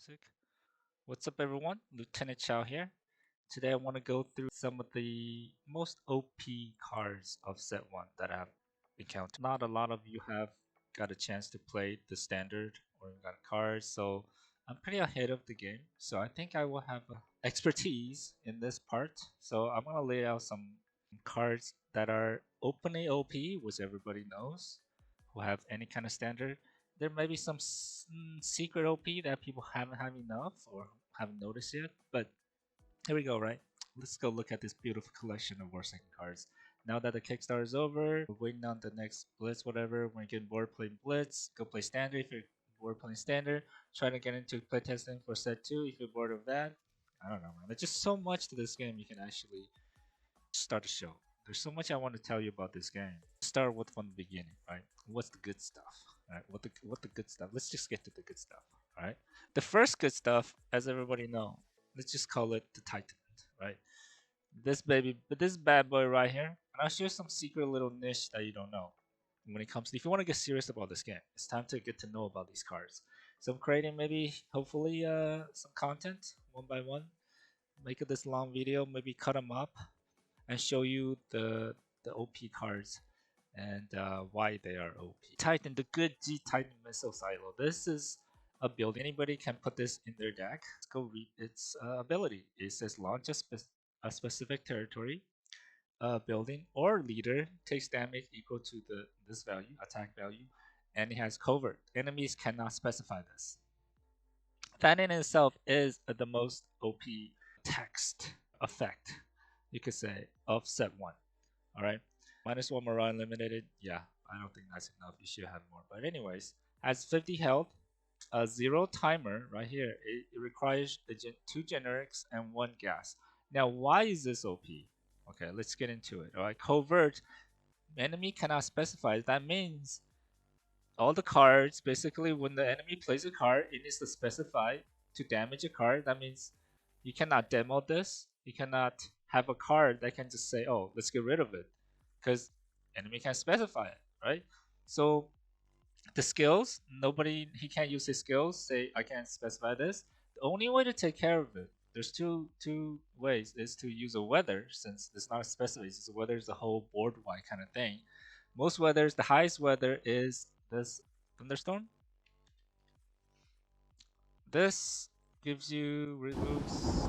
music. What's up, everyone? Lieutenant Chow here. Today, I want to go through some of the most OP cards of Set 1 that I've encountered. Not a lot of you have got a chance to play the standard or got cards, so I'm pretty ahead of the game. So, I think I will have expertise in this part. So, I'm going to lay out some cards that are openly OP, which everybody knows, who have any kind of standard. There may be some secret OP that people haven't had enough or haven't noticed yet, but here we go, right? Let's go look at this beautiful collection of Warsaken cards. Now that the Kickstarter is over, we're waiting on the next Blitz, whatever. When you get bored playing Blitz, go play Standard. If you're bored playing Standard, try to get into playtesting for Set 2 if you're bored of that. I don't know, man. There's just so much to this game you can actually start the show. There's so much I want to tell you about this game. Start with from the beginning, right? What's the good stuff? All right, what the good stuff? Let's just get to the good stuff. All right. The first good stuff, as everybody know, let's just call it the Titan, right? This bad boy right here, and I'll share some secret little niche that you don't know. When it comes to, if you want to get serious about this game, it's time to get to know about these cards. So I'm creating maybe, hopefully, some content one by one. Make it this long video, maybe cut them up and show you the OP cards and why they are OP. Titan, the good G Titan Missile Silo. This is a build. Anybody can put this in their deck. Let's go read its ability. It says launch a specific territory, building, or leader takes damage equal to this value, attack value, and it has covert. Enemies cannot specify this. That in itself is the most OP text effect, you could say, of set 1. Alright? -1 morale eliminated. Yeah, I don't think that's enough. You should have more. But anyways, has 50 health, a 0 timer right here. It requires 2 generics and 1 gas. Now, why is this OP? Okay, let's get into it. Alright, covert. Enemy cannot specify. That means all the cards, basically, when the enemy plays a card, it needs to specify to damage a card. That means you cannot demo this. You cannot have a card that can just say, oh, let's get rid of it, because enemy can specify it, right? So the skills, nobody, he can't use his skills, say, I can't specify this. The only way to take care of it, there's two ways, is to use a weather, since it's not specified. It's a weather is a whole board wide kind of thing. Most weathers, the highest weather is this thunderstorm. This gives you, removes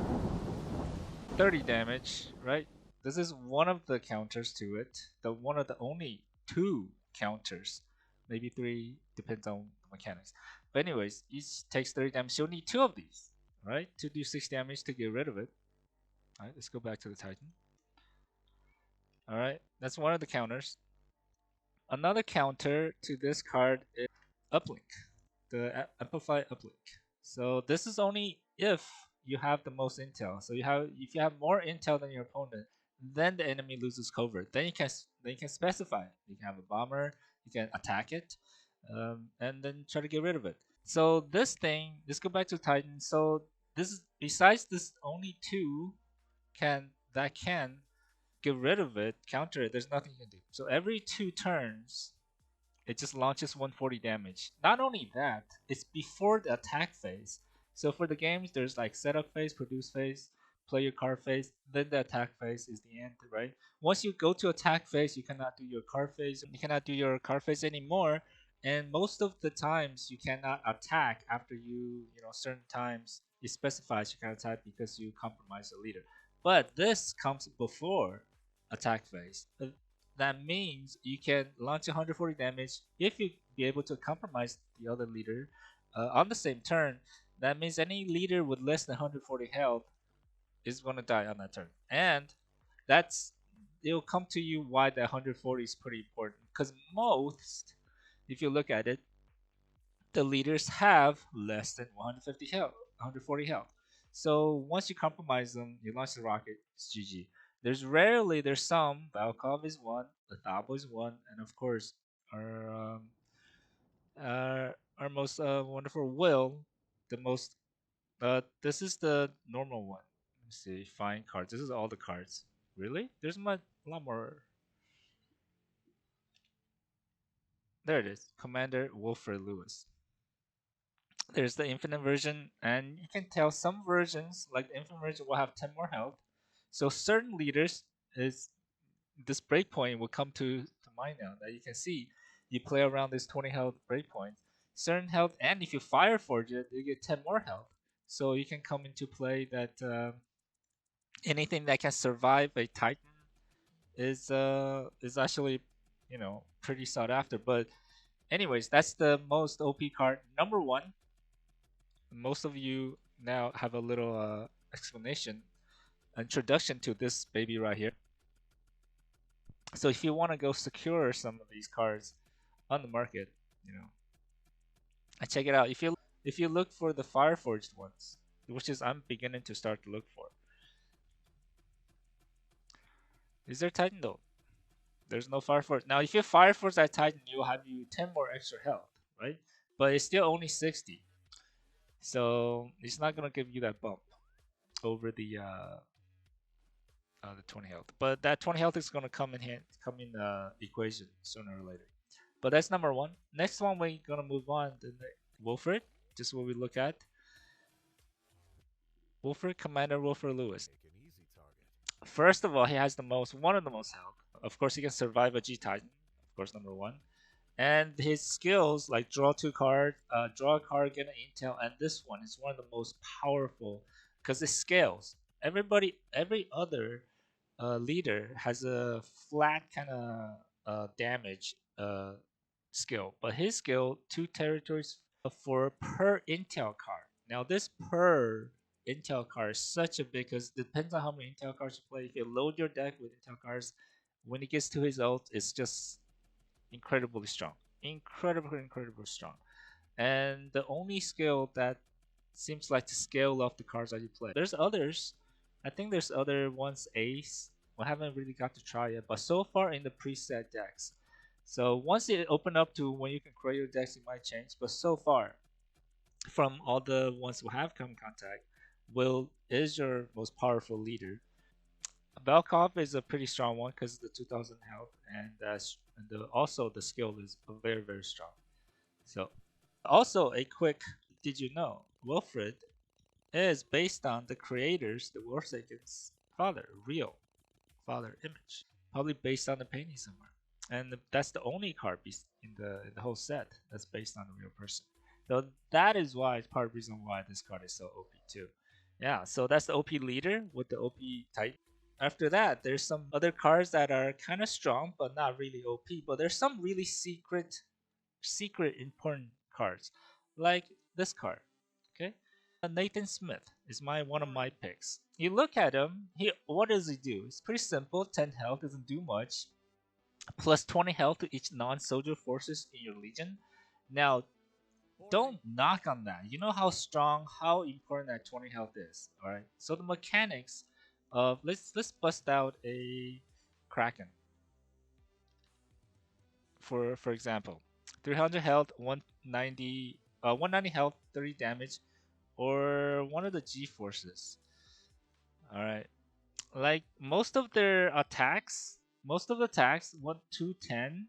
30 damage, right? This is one of the counters to it. One of the only 2 counters, maybe 3, depends on the mechanics. But anyways, each takes 30 damage. You'll need 2 of these, right, to do 6 damage to get rid of it. All right, let's go back to the Titan. All right, that's one of the counters. Another counter to this card is uplink, the amplify uplink. So this is only if you have the most intel. So if you have more intel than your opponent, then the enemy loses cover. Then you can specify it. You can have a bomber, you can attack it, and then try to get rid of it. So this thing, let's go back to Titan. So this is, besides this only 2 can get rid of it, counter it. There's nothing you can do. So every 2 turns, it just launches 140 damage. Not only that, it's before the attack phase. So for the games, there's like setup phase, produce phase, play your card phase, then the attack phase is the end, right? Once you go to attack phase, you cannot do your card phase. You cannot do your card phase anymore. And most of the times, you cannot attack after certain times it specifies you can attack because you compromise the leader. But this comes before attack phase. That means you can launch 140 damage if you be able to compromise the other leader on the same turn. That means any leader with less than 140 health is going to die on that turn, and that's it'll come to you why the 140 is pretty important, because most, if you look at it, the leaders have less than 150 health, 140 health. So once you compromise them, you launch the rocket, it's GG. There's some. Valkov is one, Ithabo is one, and of course our our most wonderful Will, the most. This is the normal one. Let me see. Find cards. This is all the cards. Really? There's a lot more. There it is. Commander Wilfred Lewis. There's the infinite version, and you can tell some versions, like the infinite version, will have 10 more health. So certain leaders is this breakpoint will come to mind now that you can see you play around this 20 health breakpoint, certain health, and if you fire forge it, you get 10 more health. So you can come into play that anything that can survive a Titan is actually pretty sought after. But anyways, that's the most OP card. Number one, most of you now have a little explanation, introduction to this baby right here. So if you want to go secure some of these cards on the market, you know, and check it out. If you look for the Fireforged ones, which is I'm beginning to start to look for, is there Titan though? There's no Fireforged. Now if you Fireforge that Titan, you'll have you 10 more extra health, right? But it's still only 60, so it's not gonna give you that bump over the 20 health. But that 20 health is gonna come in equation sooner or later. But that's number one. Next one we're gonna move on to the Wilfred. Just what we look at. Wilfred, Commander Wilfred Lewis. First of all, he has one of the most health. Of course, he can survive a G Titan. Of course, number one. And his skills like draw a card, get an intel, and this one is one of the most powerful because it scales. Every other leader has a flat kind of damage skill, but his skill 2 territories for per intel card. Now this per intel card is such a big because depends on how many intel cards you play. If you load your deck with intel cards, when he gets to his ult, it's just incredibly strong, incredibly strong. And the only skill that seems like to scale off the cards that you play. There's others. I think there's other ones Ace. I haven't really got to try it, but so far in the preset decks. So once it open up to when you can create your decks, it might change. But so far, from all the ones who have come in contact, Will is your most powerful leader. Belkov is a pretty strong one because of the 2000 health, and also the skill is very strong. So also a quick, did you know Wilfred is based on the creators, the Warsaken's father, real father image, probably based on the painting somewhere. And that's the only card piece in the whole set that's based on a real person. So that is why it's part of the reason why this card is so OP too. Yeah, so that's the OP leader with the OP type. After that, there's some other cards that are kind of strong but not really OP. But there's some really secret important cards, like this card. Okay, Nathan Smith is one of my picks. You look at him. What does he do? It's pretty simple. 10 health doesn't do much. Plus 20 health to each non-soldier forces in your legion. Now, don't knock on that. You know how strong, how important that 20 health is. All right. So the mechanics of let's bust out a Kraken for example, 300 health, 190 health, 30 damage, or one of the G forces. All right, like most of the attacks, 1 2 10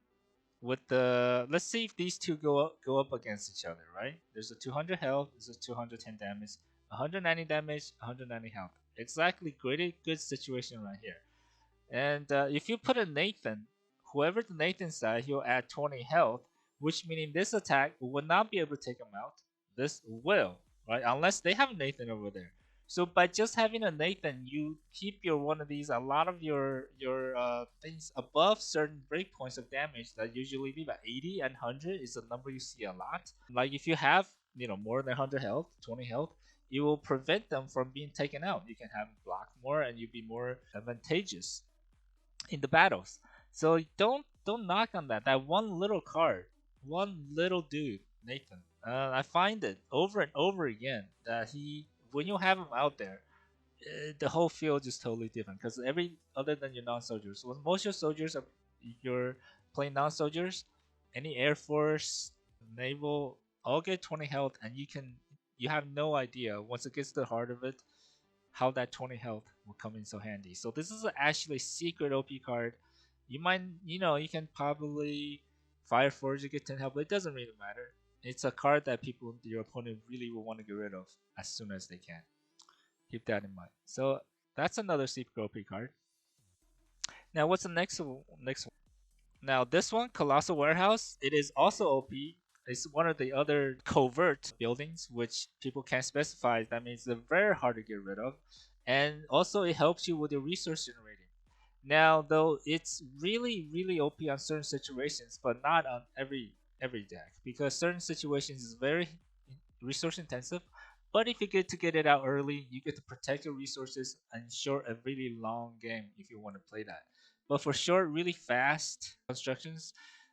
with the let's see if these two go up against each other, right? There's a 200 health, there's a 210 damage, 190 damage, 190 health. Exactly, good situation right here. And if you put a Nathan, whoever the Nathan side, he'll add 20 health, which meaning this attack will not be able to take him out. This will, right? Unless they have Nathan over there. So by just having a Nathan, you keep your one of these, a lot of your things above certain breakpoints of damage that usually be about 80 and 100 is a number you see a lot. Like if you have more than 100 health, 20 health, it will prevent them from being taken out. You can have them block more and you'll be more advantageous in the battles. So don't knock on that. That one little card, one little dude, Nathan. I find it over and over again that when you have him out there, the whole field is totally different. Because every other than your non-soldiers, well, most of your soldiers are you're playing non-soldiers, any air force, naval, all get 20 health, and you have no idea once it gets to the heart of it how that 20 health will come in so handy. So this is actually a secret OP card. You can probably Fire Forge to get 10 health, but it doesn't really matter. It's a card that people, your opponent, really will want to get rid of as soon as they can. Keep that in mind. So that's another super OP card. Now, what's the next one? Now, this one, Colossal Warehouse, it is also OP. It's one of the other covert buildings which people can't specify. That means they're very hard to get rid of. And also, it helps you with your resource generating. Now, though, it's really, really OP on certain situations, but not on every deck because certain situations is very resource intensive. But if you get to get it out early, you get to protect your resources and ensure a really long game if you want to play that. But for short, really fast constructions,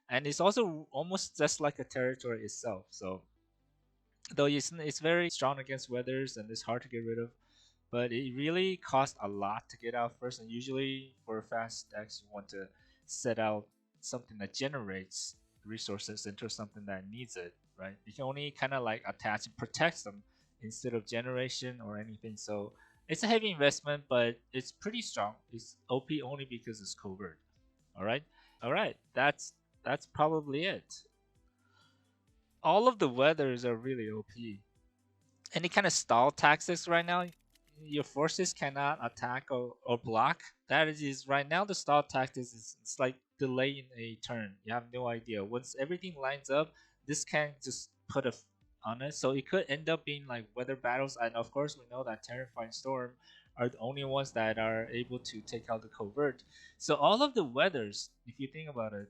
and it's also almost just like a territory itself. So though it's very strong against weathers and it's hard to get rid of, but it really costs a lot to get out first. And usually for fast decks, you want to set out something that generates resources into something that needs it, right? You can only kind of like attach and protect them instead of generation or anything. So it's a heavy investment, but it's pretty strong. It's OP only because it's covert. All right, all right. That's probably it. All of the weathers are really OP. Any kind of stall tactics right now, your forces cannot attack or block. That is right now the stall tactics is it's like delaying a turn. You have no idea. Once everything lines up, this can just put on it. So it could end up being like weather battles, and of course we know that Terrifying Storm are the only ones that are able to take out the covert. So all of the weathers, if you think about it,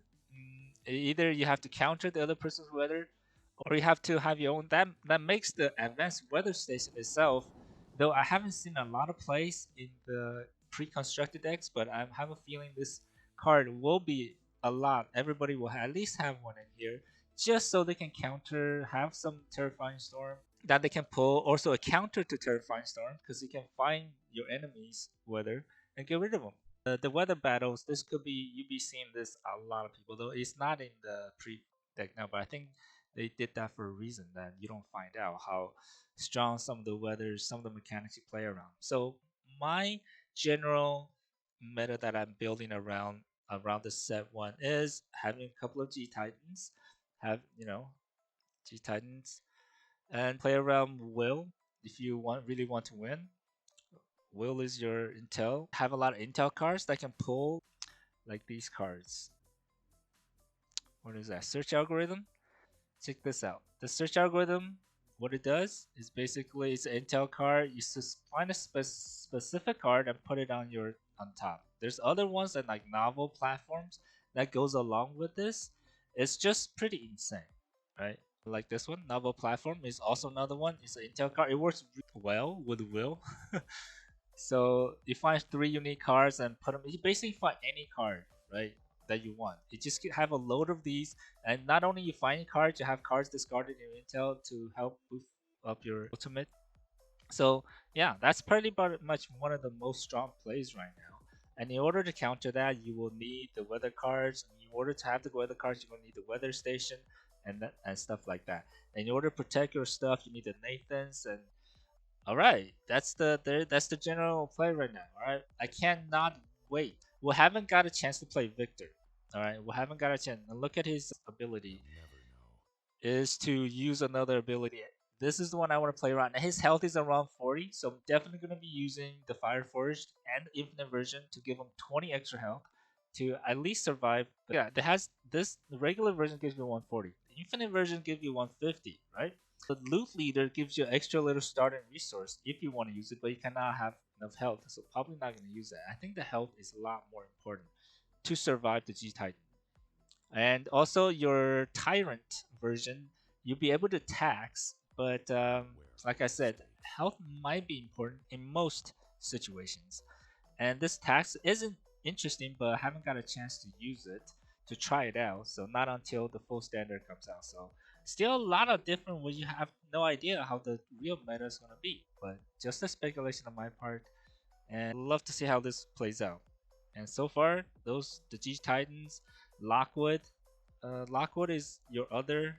either you have to counter the other person's weather or you have to have your own. That makes the advanced weather station itself. Though I haven't seen a lot of plays in the pre-constructed decks, but I have a feeling this card will be a lot. Everybody will at least have one in here, just so they can counter, have some Terrifying Storm that they can pull. Also a counter to Terrifying Storm because you can find your enemies' weather and get rid of them. The weather battles, this could be you be seeing this a lot of people, though it's not in the pre deck now, but I think they did that for a reason that you don't find out how strong some of the weathers, some of the mechanics you play around. So my general meta that I'm building around the set one is having a couple of G Titans, have G Titans, and play around Will if you really want to win. Will is your intel. Have a lot of intel cards that can pull like these cards. What is that? Search algorithm. Check this out. The search algorithm, what it does is basically it's an intel card. You just find a specific card and put it on top. There's other ones that like novel platforms that goes along with this. It's just pretty insane, right? Like this one, novel platform is also another one. It's an intel card. It works really well with Will. So you find three unique cards and put them. You basically find any card, right, that you want. You just have a load of these, and not only you find cards, you have cards discarded in Intel to help boost up your ultimate. So yeah, that's pretty much one of the most strong plays right now. And in order to counter that, you will need the weather cards. In order to have the weather cards, you will need the weather station and stuff like that. And in order to protect your stuff, you need the Nathans and all right, that's the general play right now. All right, I cannot wait. We haven't got a chance to play Victor. All right, we haven't got a chance. And look at his ability is to use another ability. This is the one I want to play around. His health is around 40, so I'm definitely going to be using the Fire Forged and Infinite version to give him 20 extra health to at least survive. Yeah, that has this. The regular version gives you 140. The Infinite version gives you 150, right? The loot leader gives you extra little starting resource if you want to use it, but you cannot have enough health, so probably not going to use that. I think the health is a lot more important to survive the G Titan. And also your Tyrant version, you'll be able to tax, but like I said, health might be important in most situations. And this tax isn't interesting, but I haven't got a chance to use it to try it out. So not until the full standard comes out. So still a lot of different where you have no idea how the real meta is gonna be. But just a speculation on my part, and love to see how this plays out. And so far, the G Titans, Lockwood. Lockwood is your other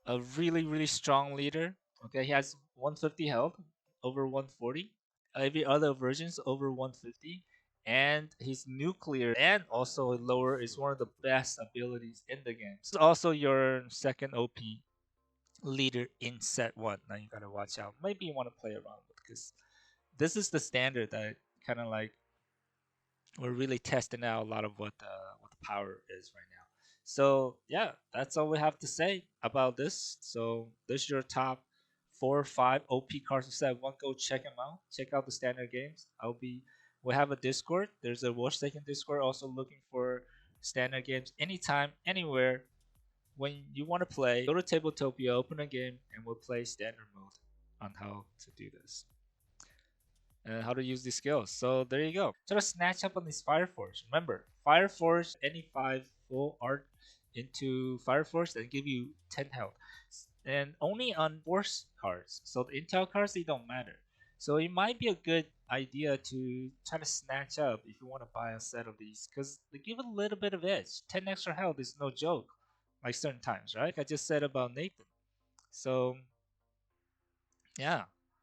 a really strong leader. Okay, he has 150 health, over 140. Every other version's over 150, and he's nuclear, and also lower is one of the best abilities in the game. This is also your second OP leader in set one. Now you gotta watch out. Maybe you want to play around with because this is the standard that kind of like we're really testing out a lot of what the power is right now. So yeah, that's all we have to say about this. So this is your top 4 or 5 OP cards of set one. Go check them out. Check out the standard games. We have a Discord. There's a Warsaken Discord also looking for standard games anytime, anywhere. When you want to play, go to Tabletopia, open a game, and we'll play standard mode on how to do this and how to use these skills. So there you go. Try to snatch up on these Fire Force. Remember, Fire Force, any 5 full art into Fire Force and give you 10 health. And only on Force cards. So the Intel cards, they don't matter. So it might be a good idea to try to snatch up if you want to buy a set of these because they give a little bit of edge. 10 extra health is no joke, like certain times, right? Like I just said about Nathan. So yeah,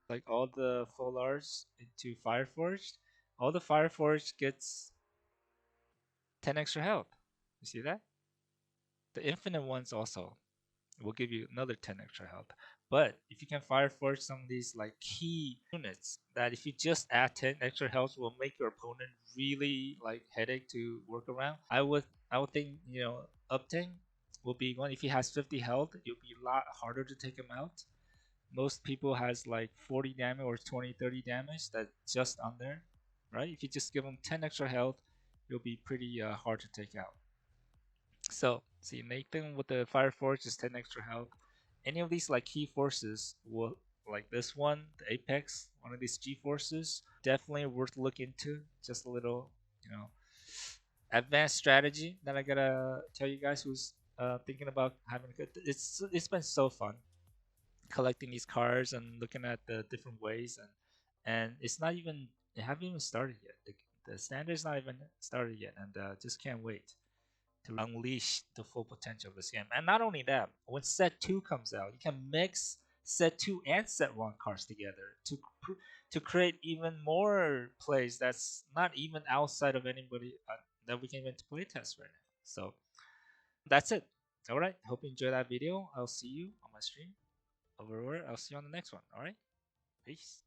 like all the full arts into Fireforged, all the Fireforged gets 10 extra health. You see that? The infinite ones also will give you another 10 extra health. But if you can Fireforge some of these like key units that if you just add 10 extra health will make your opponent really like headache to work around. I would think, up 10 will be one. If he has 50 health, it'll be a lot harder to take him out. Most people has like 40 damage or 20 30 damage that's just on there, right? If you just give them 10 extra health, it'll be pretty hard to take out. So see, Nathan with the Fire Force is 10 extra health. Any of these like key forces will, like this one, the Apex, one of these G forces, definitely worth looking into. Just a little, you know advanced strategy that I gotta tell you guys who's thinking about having a good. It's been so fun collecting these cards and looking at the different ways, and it's not even, it haven't even started yet. The standard's not even started yet, and just can't wait to unleash the full potential of this game. And not only that, when set 2 comes out, you can mix set 2 and set 1 cards together to create even more plays that's not even outside of anybody that we can even playtest right now. So that's it. All right, hope you enjoyed that video. I'll see you on my stream over. I'll see you on the next one. All right, peace.